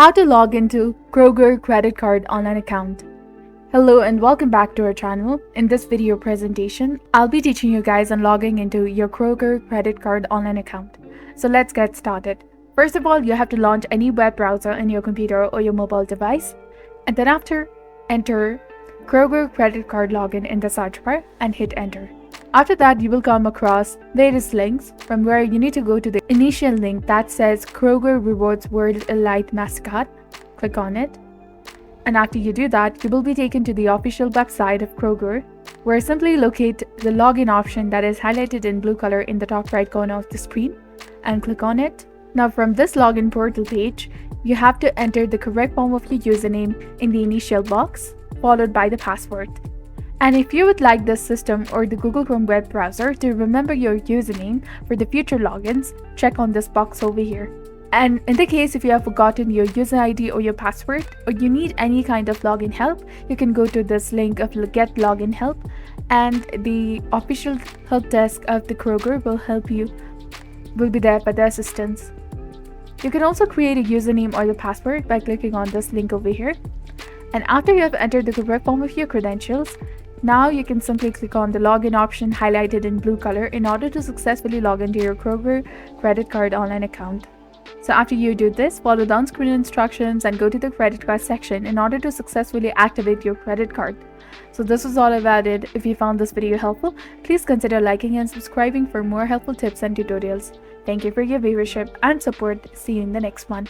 How to log into Kroger credit card online account. Hello and welcome back to our channel. In this video presentation, I'll be teaching you guys on logging into your Kroger credit card online account. So let's get started. First of all, you have to launch any web browser on your computer or your mobile device, and then after, enter Kroger credit card login in the search bar and hit enter. After that, you will come across various links from where you need to go to the initial link that says Kroger Rewards World Elite Mastercard. Click on it. And after you do that, you will be taken to the official website of Kroger, where simply locate the login option that is highlighted in blue color in the top right corner of the screen and click on it. Now from this login portal page, you have to enter the correct form of your username in the initial box, followed by the password. And if you would like this system or the Google Chrome web browser to remember your username for the future logins, check on this box over here. And in the case if you have forgotten your user ID or your password, or you need any kind of login help, you can go to this link of Get Login Help, and the official help desk of the Kroger will be there for the assistance. You can also create a username or the password by clicking on this link over here. And after you have entered the correct form of your credentials, now you can simply click on the login option highlighted in blue color in order to successfully log into your Kroger credit card online account. So after you do this, follow the on-screen instructions and go to the credit card section in order to successfully activate your credit card. So this was all about it. If you found this video helpful, please consider liking and subscribing for more helpful tips and tutorials. Thank you for your viewership and support. See you in the next one.